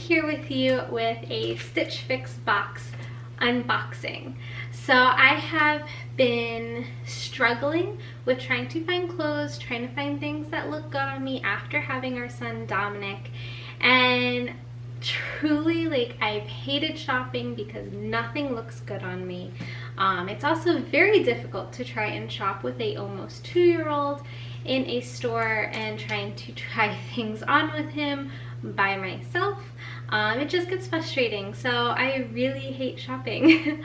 here with you with a Stich Fix box unboxing. So I have been struggling with trying to find clothes, trying to find things that look good on me after having our son Dominic, and truly, like, I've hated shopping because nothing looks good on me. It's also very difficult to try and shop with a almost 2-year-old in a store and trying to try things on with him by myself. It just gets frustrating, so I really hate shopping.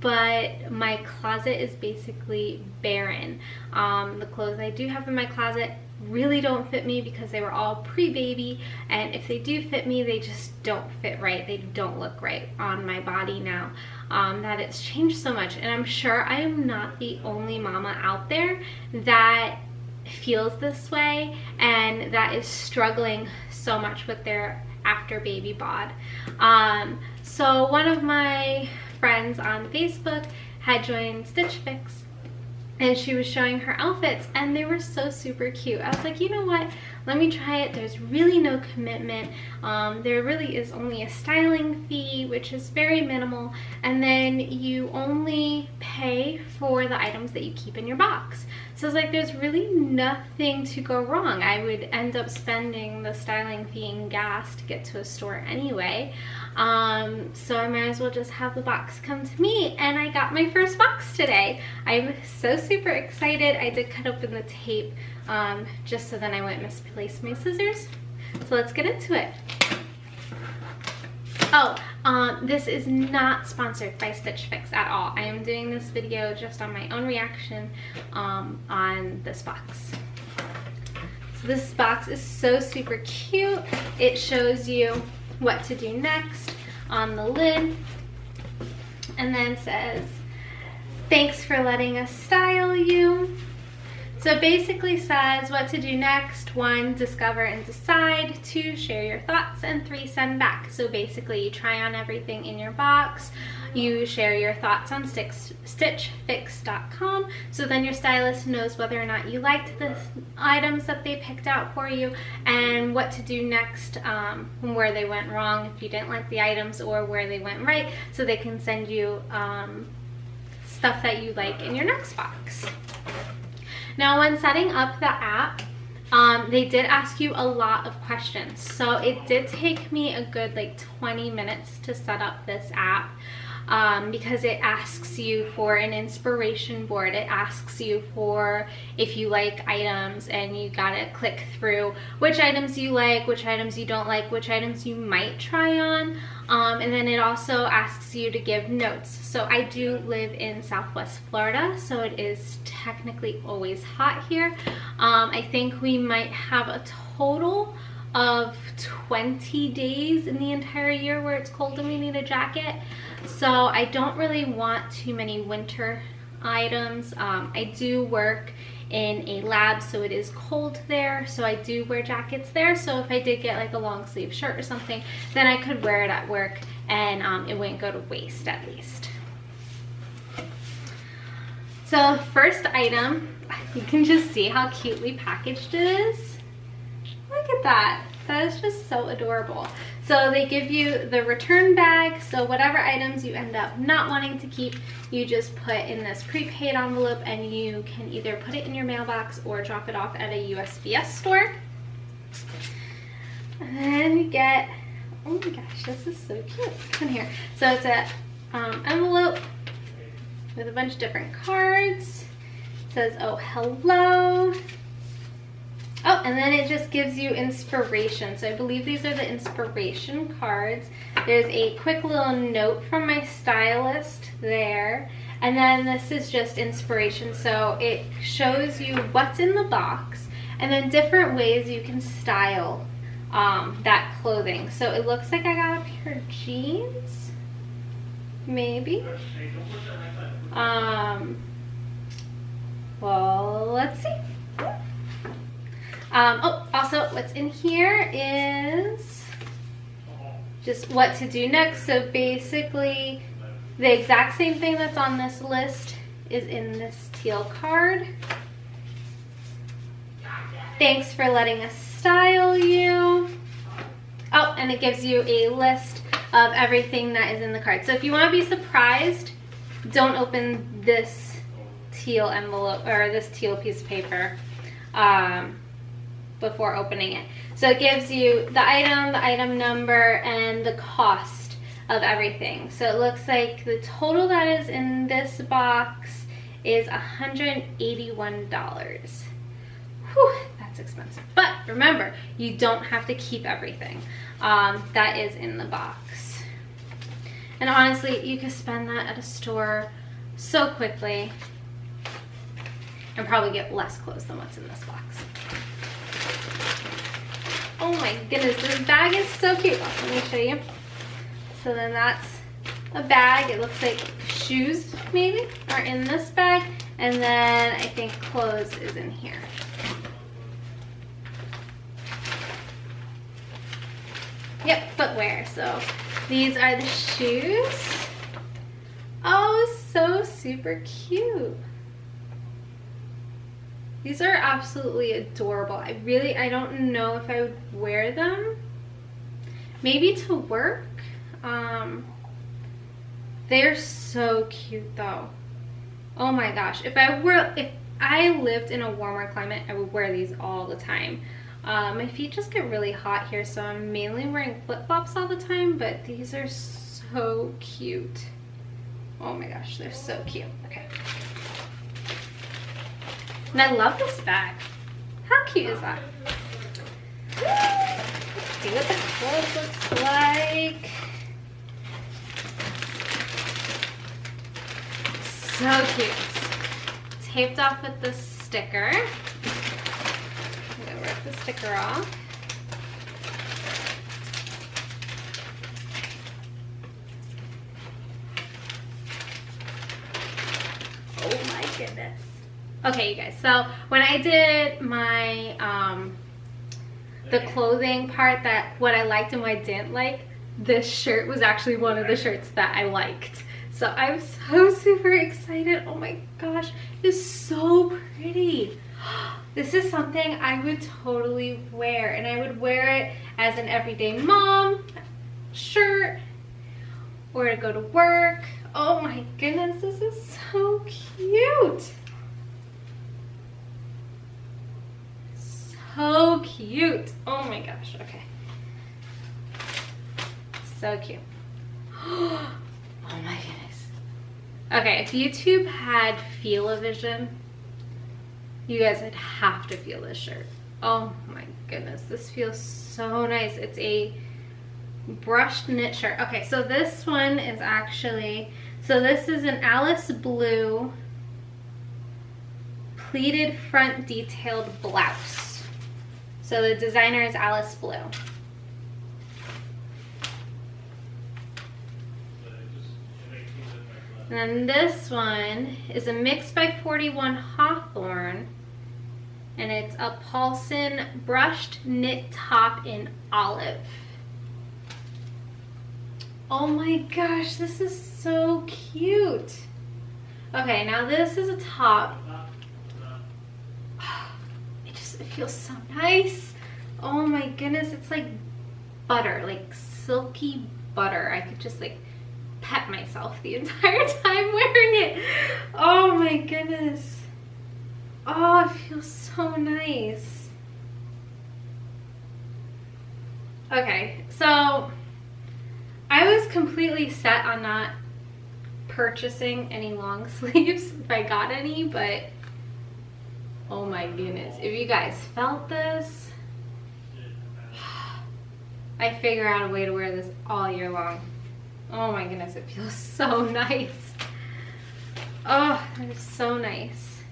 But my closet is basically barren. The clothes I do have in my closet really don't fit me because they were all pre-baby, and if they do fit me, they just don't fit right. They don't look right on my body now. That it's changed so much, and I'm sure I am not the only mama out there that feels this way and that is struggling so much with their after baby bod. So one of my friends on Facebook had joined Stich Fix, and she was showing her outfits and they were so super cute. I was like, you know what, let me try it. There's really no commitment. There really is only a styling fee, which is very minimal, and then you only pay for the items that you keep in your box. So it's like there's really nothing to go wrong. I would end up spending the styling fee and gas to get to a store anyway. So I might as well just have the box come to me, and I got my first box today. I'm so super excited. I did cut open the tape just so then I wouldn't misplace my scissors. So let's get into it. Oh, this is not sponsored by Stich Fix at all. I am doing this video just on my own reaction on this box. So this box is so super cute. It shows you what to do next on the lid, and then says, "Thanks for letting us style you." So it basically says what to do next: 1, discover and decide; 2, share your thoughts; and 3, send back. So basically you try on everything in your box, you share your thoughts on stitchfix.com, so then your stylist knows whether or not you liked the items that they picked out for you and what to do next, where they went wrong if you didn't like the items, or where they went right, so they can send you stuff that you like in your next box. Now, when setting up the app, they did ask you a lot of questions. So it did take me a good like 20 minutes to set up this app, because it asks you for an inspiration board. It asks you for if you like items, and you gotta click through which items you like, which items you don't like, which items you might try on. And then it also asks you to give notes. So I do live in Southwest Florida, so it is technically always hot here. I think we might have a total of 20 days in the entire year where it's cold and we need a jacket. So I don't really want too many winter items. I do work in a lab, so it is cold there, so I do wear jackets there. So if I did get like a long sleeve shirt or something, then I could wear it at work and it wouldn't go to waste, at least. So first item, you can just see how cutely packaged it is. Look at that. That is just so adorable. So they give you the return bag, so whatever items you end up not wanting to keep, you just put in this prepaid envelope, and you can either put it in your mailbox or drop it off at a USPS store. And then you get, oh my gosh, this is so cute. In here. So it's a envelope with a bunch of different cards. It says, "Oh, hello." Oh, and then it just gives you inspiration. So I believe these are the inspiration cards. There's a quick little note from my stylist there. And then this is just inspiration. So it shows you what's in the box and then different ways you can style that clothing. So it looks like I got a pair of jeans, maybe. Well, let's see. Oh, also what's in here is just what to do next. So basically the exact same thing that's on this list is in this teal card. Thanks for letting us style you. Oh, and it gives you a list of everything that is in the card. So if you want to be surprised, don't open this teal envelope or this teal piece of paper before opening it. So it gives you the item number, and the cost of everything. So it looks like the total that is in this box is $181. Whew, that's expensive. But remember, you don't have to keep everything that is in the box. And honestly, you can spend that at a store so quickly and probably get less clothes than what's in this box. Oh my goodness, this bag is so cute. Let me show you. So then that's a bag. It looks like shoes maybe are in this bag. And then I think clothes is in here. Yep, footwear. So these are the shoes. Oh, so super cute. These are absolutely adorable. I don't know if I would wear them. Maybe to work. They're so cute though. Oh my gosh. If I lived in a warmer climate, I would wear these all the time. My feet just get really hot here, so I'm mainly wearing flip-flops all the time, but these are so cute. Oh my gosh, they're so cute. Okay. And I love this bag. How cute is that? Let's see what the clothes looks like. So cute. Taped off with this sticker. I'm gonna rip the sticker off. Oh my goodness. Okay, you guys, so when I did my, the clothing part, that what I liked and what I didn't like, this shirt was actually one of the shirts that I liked. So I'm so super excited. Oh my gosh, it's so pretty. This is something I would totally wear, and I would wear it as an everyday mom shirt or to go to work. Oh my goodness, this is so cute. So cute. Oh my gosh, okay. So cute. Oh my goodness. Okay, if YouTube had feel-o-vision, you guys would have to feel this shirt. Oh my goodness, this feels so nice. It's a brushed knit shirt. Okay, so this one is actually, so this is an Alice blue pleated front detailed blouse. So the designer is Alice Blue. And then this one is a Mix by 41 Hawthorne, and it's a Paulson brushed knit top in olive. Oh my gosh, this is so cute. Okay, now this is a top. It feels so nice. Oh my goodness, it's like butter, like silky butter. I could just like pet myself the entire time wearing it. Oh my goodness. Oh, it feels so nice. Okay, so I was completely set on not purchasing any long sleeves if I got any, but oh my goodness, if you guys felt this, I figure out a way to wear this all year long. Oh my goodness, it feels so nice. Oh, it's so nice.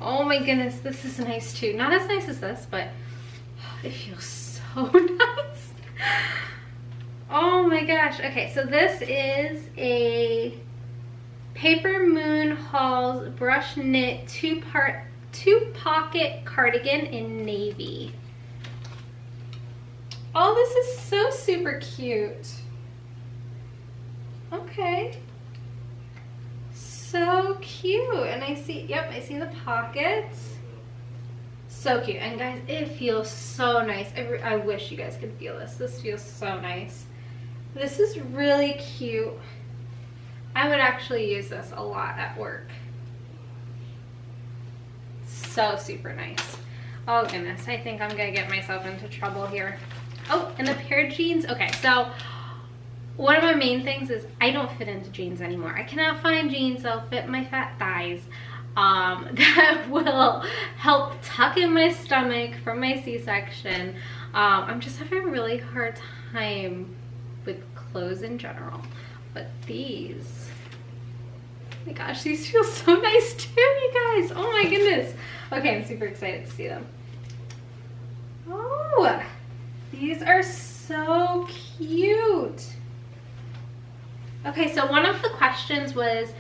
Oh my goodness, this is nice too. Not as nice as this, but it feels so nice. Oh my gosh. Okay, so this is a Paper Moon Halls brush knit two pocket cardigan in navy. Oh, this is so super cute. Okay. So cute. And I see, yep, I see the pockets. So cute. And guys, it feels so nice. I wish you guys could feel this. This feels so nice. This is really cute. I would actually use this a lot at work. So super nice. Oh goodness, I think I'm gonna get myself into trouble here. Oh, and the pair of jeans. Okay, so one of my main things is I don't fit into jeans anymore. I cannot find jeans that'll fit my fat thighs, that will help tuck in my stomach from my C-section. I'm just having a really hard time with clothes in general. But these, oh my gosh, these feel so nice too, you guys. Oh my goodness. Okay, I'm super excited to see them. Oh, these are so cute. Okay, so one of the questions was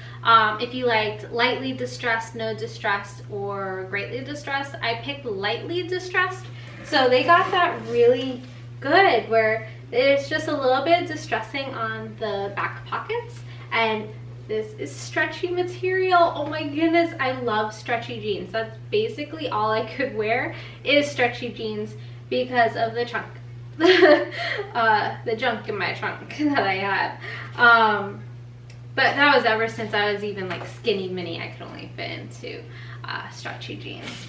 if you liked lightly distressed, no distressed, or greatly distressed. I picked lightly distressed. So they got that really good where it's just a little bit distressing on the back pockets, and this is stretchy material. Oh my goodness, I love stretchy jeans. That's basically all I could wear is stretchy jeans because of the trunk. The junk in my trunk that I had. But that was ever since I was even like skinny mini. I could only fit into stretchy jeans.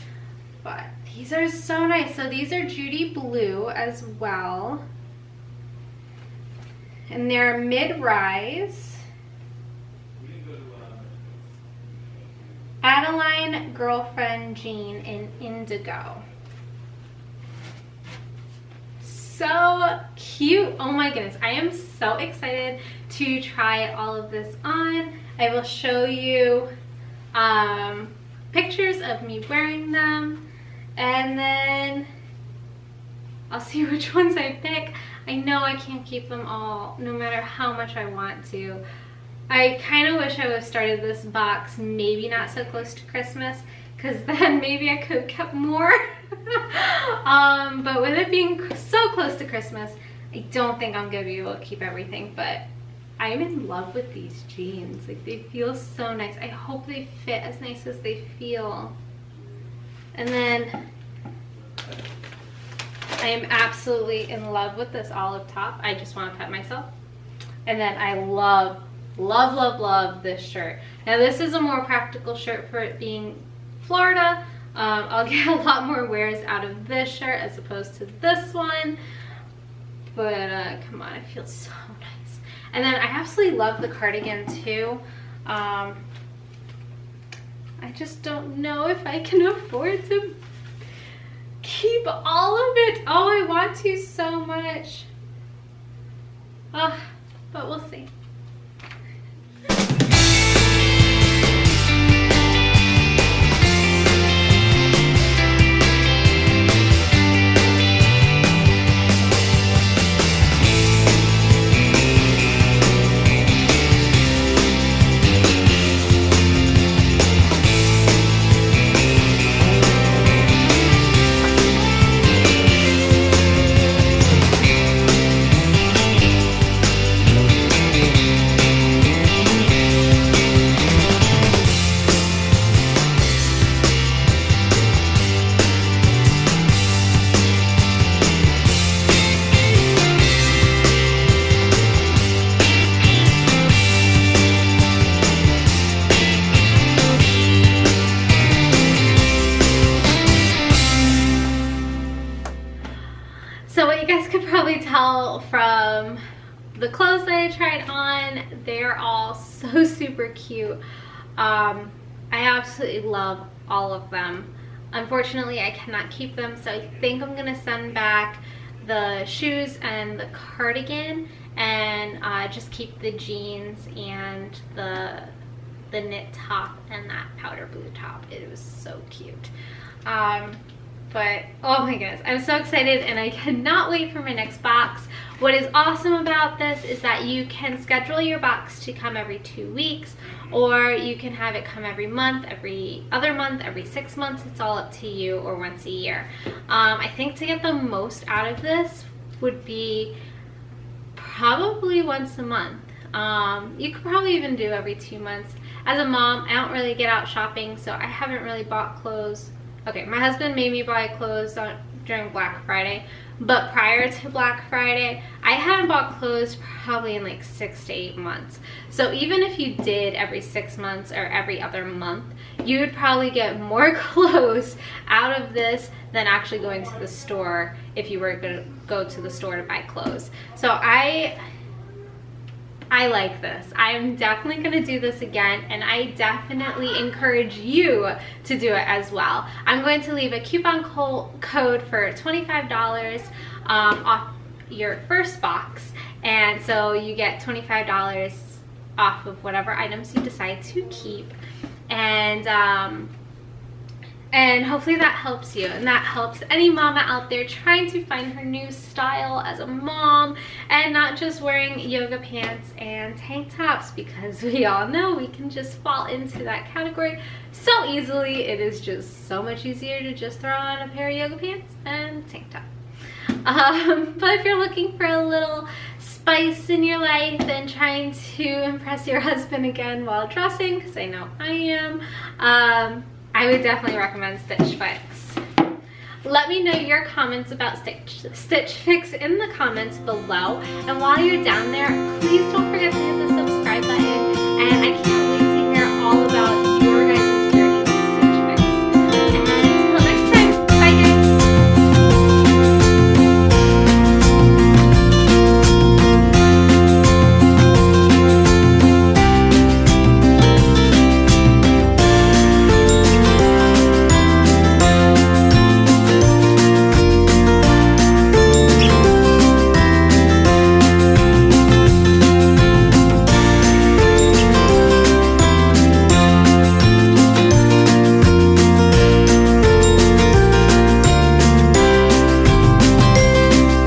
But these are so nice. So these are Judy Blue as well. And they're mid-rise. Adeline Girlfriend Jean in Indigo. So cute. Oh my goodness, I am so excited to try all of this on. I will show you pictures of me wearing them, and then I'll see which ones I pick. I know I can't keep them all no matter how much I want to. I kind of wish I would have started this box maybe not so close to Christmas, because then maybe I could have kept more. But with it being so close to Christmas, I don't think I'm gonna be able to keep everything. But I'm in love with these jeans. Like, they feel so nice. I hope they fit as nice as they feel. And then I am absolutely in love with this olive top. I just want to pet myself. And then I love, love, love, love this shirt. Now this is a more practical shirt for it being Florida. I'll get a lot more wears out of this shirt as opposed to this one. But come on, it feels so nice. And then I absolutely love the cardigan too. I just don't know if I can afford to keep all of it. Oh, I want to so much. But we'll see. So what you guys could probably tell from the clothes that I tried on, they're all so super cute. I absolutely love all of them. Unfortunately, I cannot keep them, so I think I'm gonna send back the shoes and the cardigan and just keep the jeans and the knit top and that powder blue top. It was so cute. But oh my goodness, I'm so excited and I cannot wait for my next box. What is awesome about this is that you can schedule your box to come every 2 weeks, or you can have it come every month, every other month, every 6 months. It's all up to you, or once a year. I think to get the most out of this would be probably once a month. You could probably even do every 2 months. As a mom, I don't really get out shopping, so I haven't really bought clothes okay, my husband made me buy clothes during Black Friday, but prior to Black Friday, I haven't bought clothes probably in like 6 to 8 months. So even if you did every 6 months or every other month, you would probably get more clothes out of this than actually going to the store if you were going to go to the store to buy clothes. So I like this. I'm definitely going to do this again, and I definitely encourage you to do it as well. I'm going to leave a coupon code for $25 off your first box, and so you get $25 off of whatever items you decide to keep, and hopefully that helps you, and that helps any mama out there trying to find her new style as a mom and not just wearing yoga pants and tank tops, because we all know we can just fall into that category so easily. It is just so much easier to just throw on a pair of yoga pants and tank top. But if you're looking for a little spice in your life and trying to impress your husband again while dressing, because I know I am, I would definitely recommend Stich Fix. Let me know your comments about Stich Fix in the comments below. And while you're down there, please don't forget to hit the subscribe button. And I can't